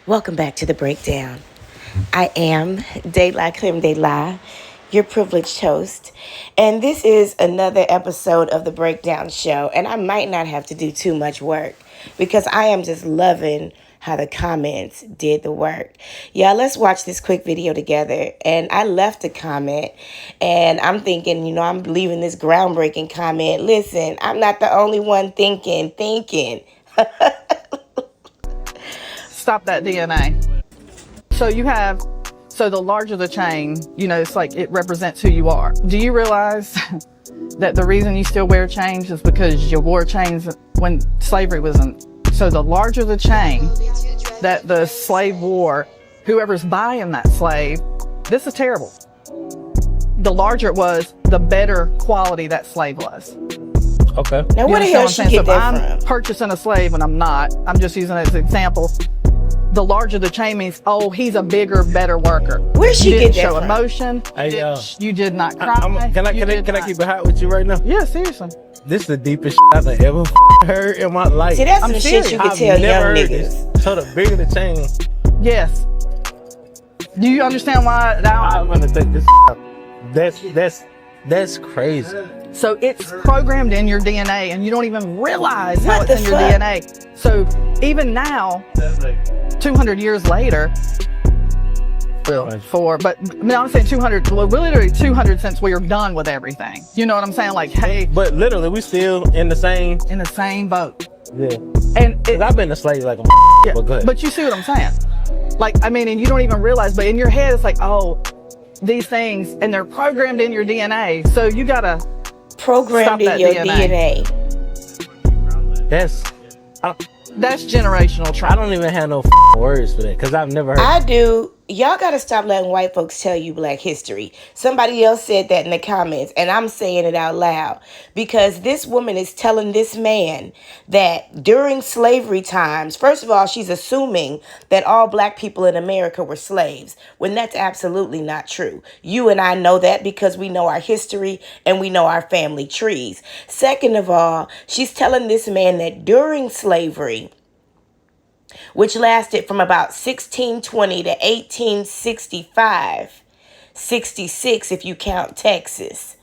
Welcome back to the breakdown. I am De La Creme de La, your privileged host, and this is another episode of the Breakdown Show. And I might not have to do too much work because I am just loving how the comments did the work. Y'all, let's watch this quick video together. And I left a comment, and I'm thinking, I'm leaving this groundbreaking comment. Listen, I'm not the only one thinking. Stop that DNA. So the larger the chain, it's like it represents who you are. Do you realize that the reason you still wear chains is because you wore chains when slavery was in? So the larger the chain that the slave wore, whoever's buying that slave, this is terrible. The larger it was, the better quality that slave was. Okay. Now, where the hell she So get if that I'm from? purchasing a slave and I'm not, I'm just using it as an example. The larger the chain means, he's a bigger, better worker. Where'd she You get didn't that show from? emotion. Hey, You did not cry. Can I keep it hot with you right now? Yeah, seriously. This is the deepest I've ever heard in my life. See, that's I'm some shit you serious. can I've tell never young heard niggas. this. So the bigger the chain, Yes. Do you understand why I'm now? gonna take this out. That's crazy. So it's programmed in your DNA and you don't even realize how What it's the in your fuck? DNA. So even now, 200 years later, I'm saying 200, well, we're literally 200 since we are done with everything. You know what I'm saying? Like, hey, But literally, we still in the same. in the same boat. Yeah. And Cause I've been a slave like a. yeah, But go ahead. but you see what I'm saying? Like, I mean, and you don't even realize, but in your head, it's like, these things, and they're programmed in your DNA. So you gotta Programmed stop in that your DNA. DNA. That's generational I trauma. don't even have no words for that because I've never heard. I do. Y'all gotta stop letting white folks tell you black history. Somebody else said that in the comments, and I'm saying it out loud because this woman is telling this man that during slavery times, first of all, she's assuming that all black people in America were slaves, when that's absolutely not true. You and I know that because we know our history and we know our family trees. Second of all, she's telling this man that during slavery, which lasted from about 1620 to 1865, 66 if you count Texas.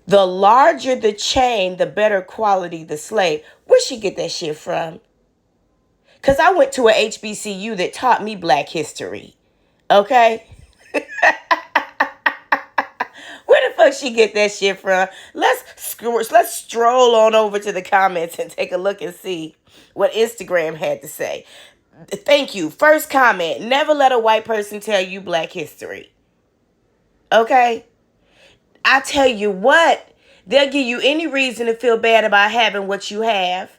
The larger the chain, the better quality the slave. Where'd she get that shit from? Because I went to a HBCU that taught me black history. Okay? Where the fuck she get that shit from? Let's stroll on over to the comments and take a look and see what Instagram had to say. Thank you. First comment, never let a white person tell you black history. Okay? I tell you what, they'll give you any reason to feel bad about having what you have.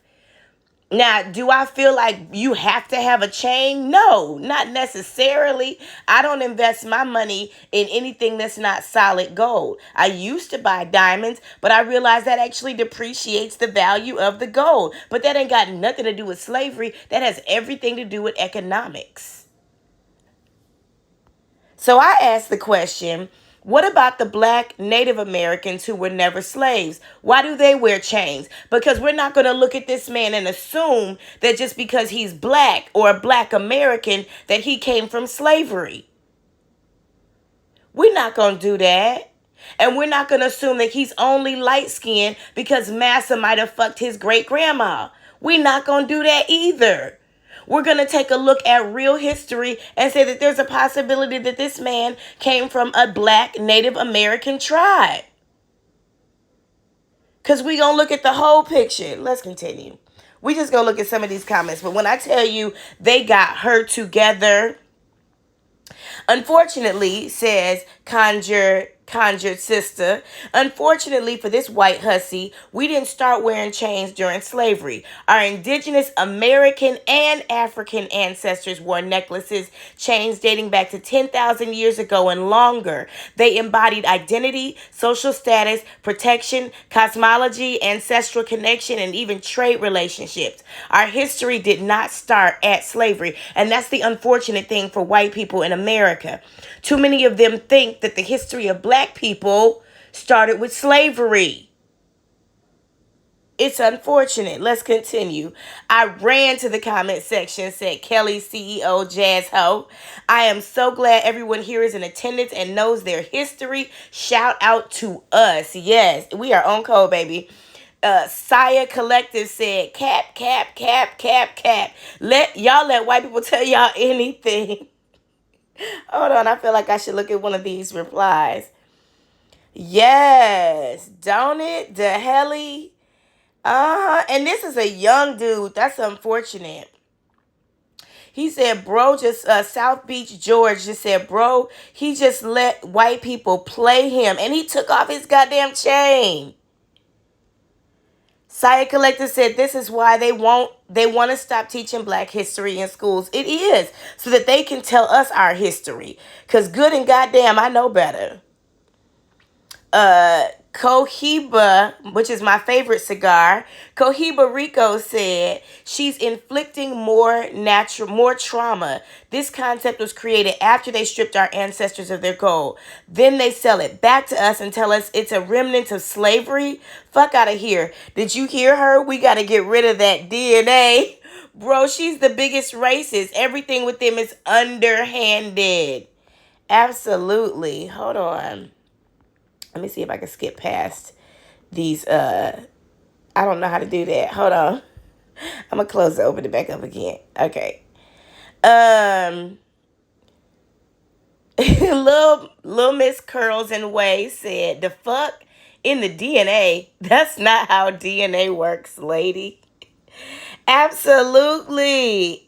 Now, do I feel like you have to have a chain? No, not necessarily. I don't invest my money in anything that's not solid gold. I used to buy diamonds, but I realized that actually depreciates the value of the gold. But that ain't got nothing to do with slavery. That has everything to do with economics. So I asked the question, what about the black Native Americans who were never slaves? Why do they wear chains? Because we're not going to look at this man and assume that just because he's black or a black American that he came from slavery. We're not going to do that. And we're not going to assume that he's only light-skinned because Massa might have fucked his great-grandma. We're not going to do that either. We're going to take a look at real history and say that there's a possibility that this man came from a black Native American tribe. Because we're going to look at the whole picture. Let's continue. We just going to look at some of these comments. But when I tell you they got her together, unfortunately, says conjured sister, unfortunately for this white hussy, we didn't start wearing chains during slavery. Our indigenous American and African ancestors wore necklaces, chains dating back to 10,000 years ago and longer. They embodied identity, social status, protection, cosmology, ancestral connection, and even trade relationships. Our history did not start at slavery, and that's the unfortunate thing for white people in America. Too many of them think that the history of black people started with slavery. It's unfortunate. Let's continue. I ran to the comment section, said Kelly, CEO, Jazz Ho. I am so glad everyone here is in attendance and knows their history. Shout out to us. Yes, we are on code, baby. Saya Collective said, cap, cap, cap, cap, cap. Let white people tell y'all anything. Hold on, I feel like I should look at one of these replies. Yes, don't it? The helly. And this is a young dude. That's unfortunate. He said, bro, just South Beach, George just said, bro, he just let white people play him and he took off his goddamn chain. Saya Collector said this is why they want to stop teaching black history in schools. It is so that they can tell us our history. Cause good and goddamn, I know better. Cohiba, which is my favorite cigar, Cohiba Rico said she's inflicting more trauma. This concept was created after they stripped our ancestors of their gold. Then they sell it back to us and tell us it's a remnant of slavery. Fuck out of here. Did you hear her? We got to get rid of that DNA. Bro, she's the biggest racist. Everything with them is underhanded. Absolutely. Hold on. Let me see if I can skip past these. I don't know how to do that. Hold on. I'm going to close it, open it back up again. Okay. Little Miss Curls and Way said, the fuck in the DNA? That's not how DNA works, lady. Absolutely.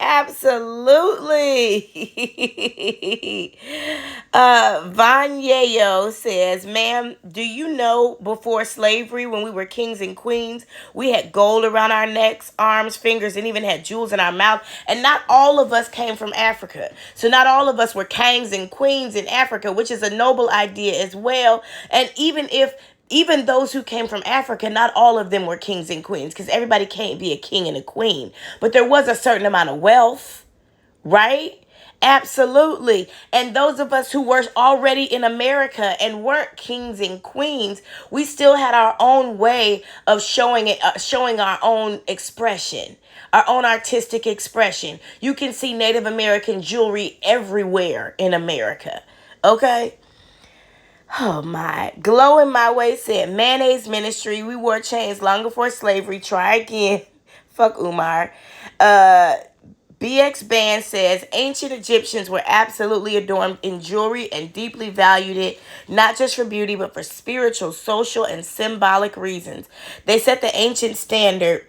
Vanyeyo says, ma'am, do you know before slavery, when we were kings and queens, we had gold around our necks, arms, fingers, and even had jewels in our mouth? And not all of us came from Africa. So not all of us were kings and queens in Africa, which is a noble idea as well. And even those who came from Africa, not all of them were kings and queens, because everybody can't be a king and a queen. But there was a certain amount of wealth, right? Absolutely. And those of us who were already in America and weren't kings and queens, we still had our own way of showing our own expression, our own artistic expression. You can see Native American jewelry everywhere in America. Okay? Oh my. Glow in My Way said, mayonnaise ministry. We wore chains long before slavery. Try again. Fuck Umar. BX Band says, ancient Egyptians were absolutely adorned in jewelry and deeply valued it, not just for beauty, but for spiritual, social, and symbolic reasons. They set the ancient standard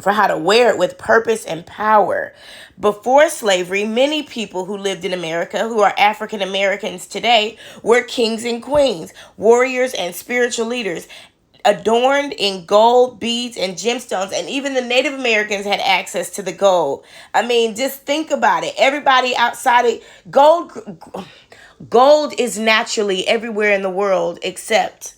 for how to wear it with purpose and power. Before slavery, many people who lived in America, who are African Americans today, were kings and queens, warriors and spiritual leaders, adorned in gold, beads, and gemstones. And even the Native Americans had access to the gold. I mean, just think about it. Everybody outside of gold is naturally everywhere in the world except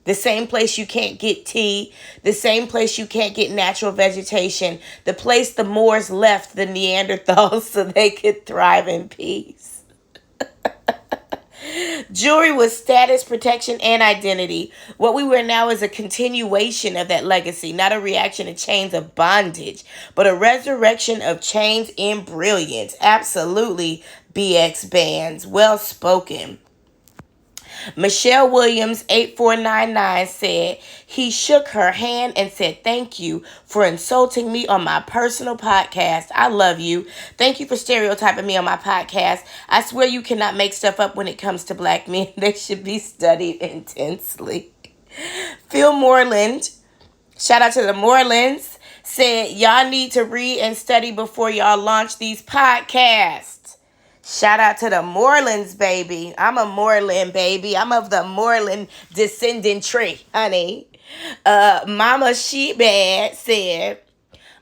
the same place you can't get tea, the same place you can't get natural vegetation, the place the Moors left the Neanderthals so they could thrive in peace. Jewelry was status, protection, and identity. What we wear now is a continuation of that legacy, not a reaction to chains of bondage, but a resurrection of chains in brilliance. Absolutely, BX Bands. Well spoken. Michelle Williams 8499 said he shook her hand and said thank you for insulting me on my personal podcast. I love you. Thank you for stereotyping me on my podcast. I swear you cannot make stuff up when it comes to black men. They should be studied intensely. Phil Moreland, shout out to the Morelands, said y'all need to read and study before y'all launch these podcasts. Shout out to the Morelands, baby. I'm a Moreland, baby. I'm of the Moreland descendant tree, honey. Mama Sheepbad said,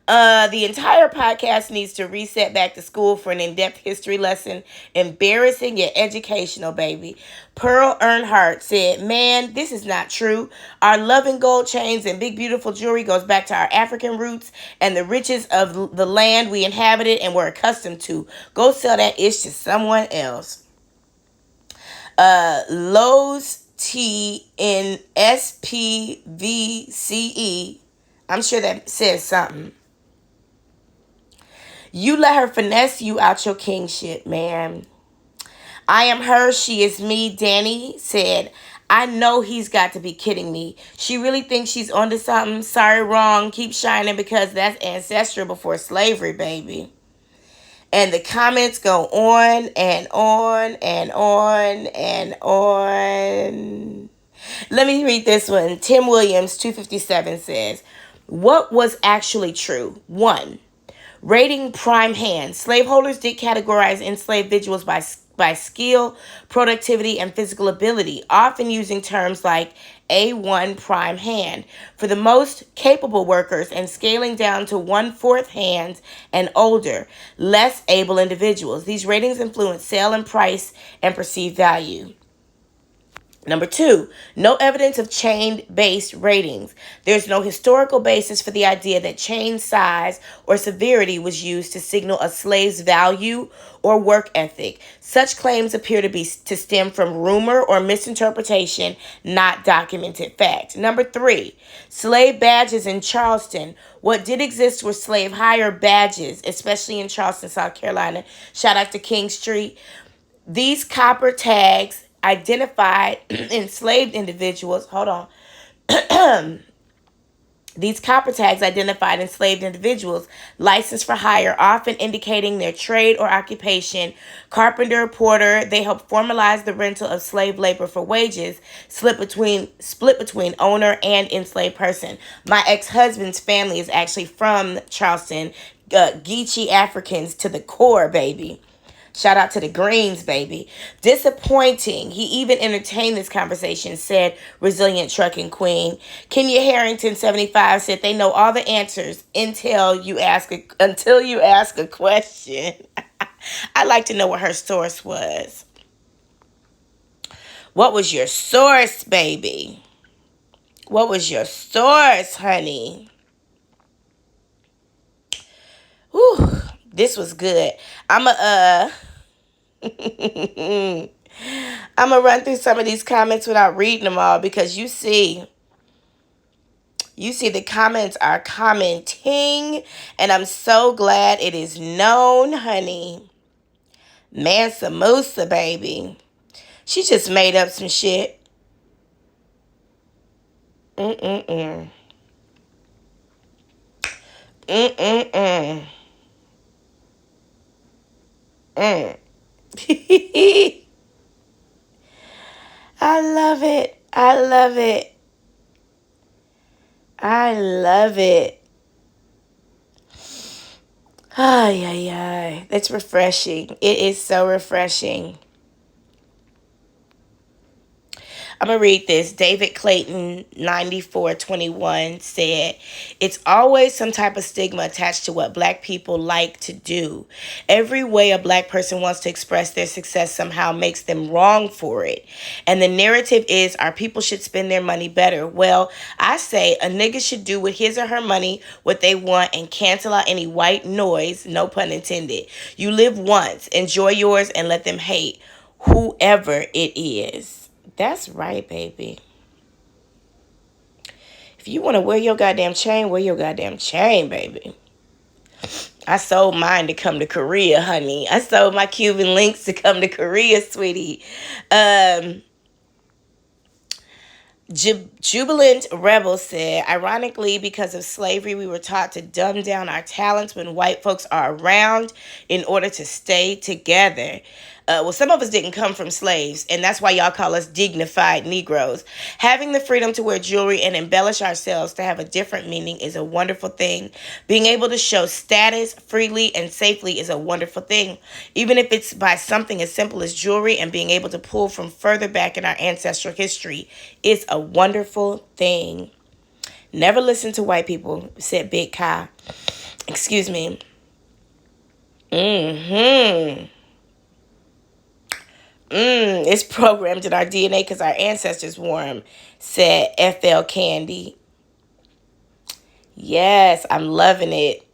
the entire podcast needs to reset back to school for an in-depth history lesson. Embarrassing yet educational, baby. Pearl Earnhardt said, man, this is not true. Our loving gold chains and big beautiful jewelry goes back to our African roots and the riches of the land we inhabited and were accustomed to. Go sell that ish to someone else. Lowe's SPVCE. I'm sure that says something. You let her finesse you out your kingship, man. I am her, she is me. Danny said, I know he's got to be kidding me. She really thinks she's onto something. Sorry, wrong. Keep shining because that's ancestral before slavery, baby. And the comments go on and on and on and on. Let me read this one. Tim Williams, 257, says, what was actually true? 1. Rating prime hand. Slaveholders did categorize enslaved individuals by skill, productivity, and physical ability, often using terms like A1 prime hand for the most capable workers and scaling down to 1/4 hands and older, less able individuals. These ratings influence sale and price and perceived value. Number 2, no evidence of chain-based ratings. There's no historical basis for the idea that chain size or severity was used to signal a slave's value or work ethic. Such claims appear to stem from rumor or misinterpretation, not documented fact. Number 3, slave badges in Charleston. What did exist were slave hire badges, especially in Charleston, South Carolina. Shout out to King Street. These copper tags identified enslaved individuals. Hold on. These copper tags identified enslaved individuals licensed for hire, often indicating their trade or occupation. Carpenter, porter, they help formalize the rental of slave labor for wages, split between owner and enslaved person. My ex-husband's family is actually from Charleston. Geechee Africans to the core, baby. Shout out to the Greens, baby. Disappointing. He even entertained this conversation, said resilient trucking queen. Kenya Harrington, 75, said they know all the answers until you ask a question. I'd like to know what her source was. What was your source, baby? What was your source, honey? Whew, this was good. I'm gonna run through some of these comments without reading them all because you see the comments are commenting, and I'm so glad it is known, honey. Mansa Musa, baby. She just made up some shit. Mm-mm-mm. Mm-mm-mm. Mm. I love it. I love it. I love it. Ay, ay, ay. That's refreshing. It is so refreshing. I'm going to read this. David Clayton, 9421, said, it's always some type of stigma attached to what Black people like to do. Every way a Black person wants to express their success somehow makes them wrong for it. And the narrative is our people should spend their money better. Well, I say a nigga should do with his or her money what they want and cancel out any white noise, no pun intended. You live once. Enjoy yours and let them hate whoever it is. That's right, baby. If you want to wear your goddamn chain, wear your goddamn chain, baby. I sold mine to come to Korea, honey. I sold my Cuban links to come to Korea, sweetie. Jubilant Rebel said, ironically, because of slavery, we were taught to dumb down our talents when white folks are around in order to stay together. Well, some of us didn't come from slaves, and that's why y'all call us dignified Negroes. Having the freedom to wear jewelry and embellish ourselves to have a different meaning is a wonderful thing. Being able to show status freely and safely is a wonderful thing, even if it's by something as simple as jewelry, and being able to pull from further back in our ancestral history is a wonderful thing. Never listen to white people, said Big Kai. Excuse me. It's programmed in our DNA because our ancestors wore them, said FL Candy. Yes, I'm loving it.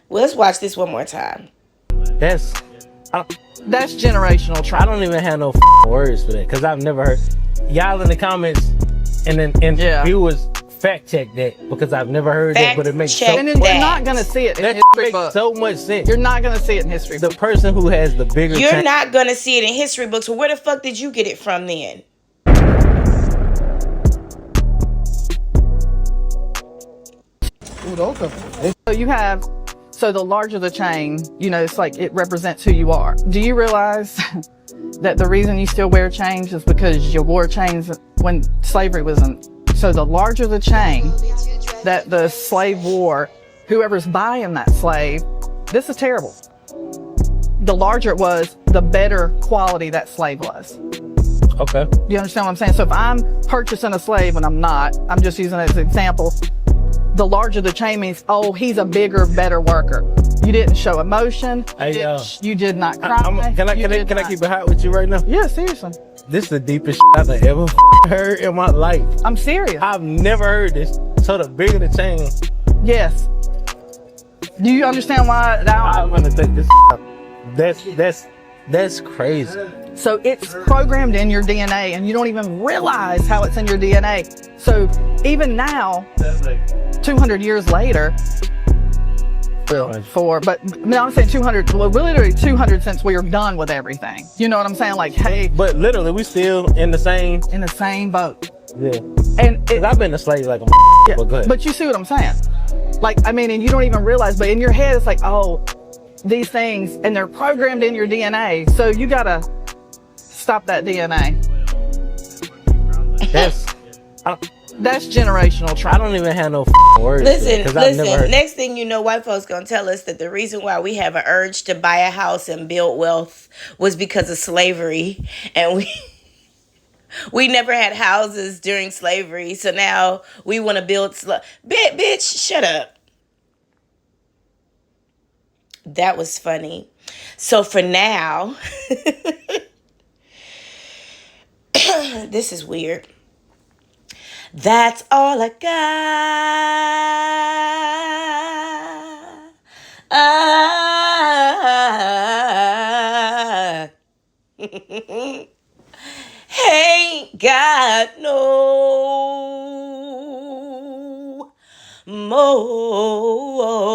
Well, let's watch this one more time. That's generational trauma. I don't even have no words for that because I've never heard. y'all in the comments and Yeah. viewers fact check that, because I've never heard that, but it makes so Fact And check then much, you're that. not going to see it in that history makes books. so much sense. You're not going to see it in history The books. person who has the bigger You're tank, not gonna see it in history books. Well, where the fuck did you get it from then? So you have, so the larger the chain, you know, it's like it represents who you are. Do you realize that the reason you still wear chains is because you wore chains when slavery was in? So the larger the chain that the slave wore, whoever's buying that slave, this is terrible. The larger it was, the better quality that slave was. okay, You understand what I'm saying? So if I'm purchasing a slave, and I'm not, I'm just using it as an example, the larger the chain means, oh, he's a bigger, better worker. You didn't show emotion. Hey, You did not cry. can I keep it hot with you right now? Yeah, seriously. This is the deepest I've ever heard in my life. I'm serious. I've never heard this. So the bigger the chain, Yes. Do you understand why now? I'm gonna take this. That's crazy. So it's programmed in your DNA and you don't even realize how it's in your DNA. So even now, 200 years later, but no, I'm saying 200, well, literally 200 since we are done with everything. You know what I'm saying? Like, hey, But literally, we still in the same. in the same boat. Yeah. And Cause I've been a slave like a. yeah, But go ahead. but you see what I'm saying? Like, I mean, and you don't even realize, but in your head, it's like, oh, these things, and they're programmed in your DNA. So you gotta stop that DNA. That's generational I trauma. don't even have no words. Listen, 'cause I've never heard. next thing you know, white folks gonna tell us that the reason why we have an urge to buy a house and build wealth was because of slavery, and we never had houses during slavery, so now we want to build bitch, shut up. That was funny. So for now, this is weird. That's all I got. Ain't got no more.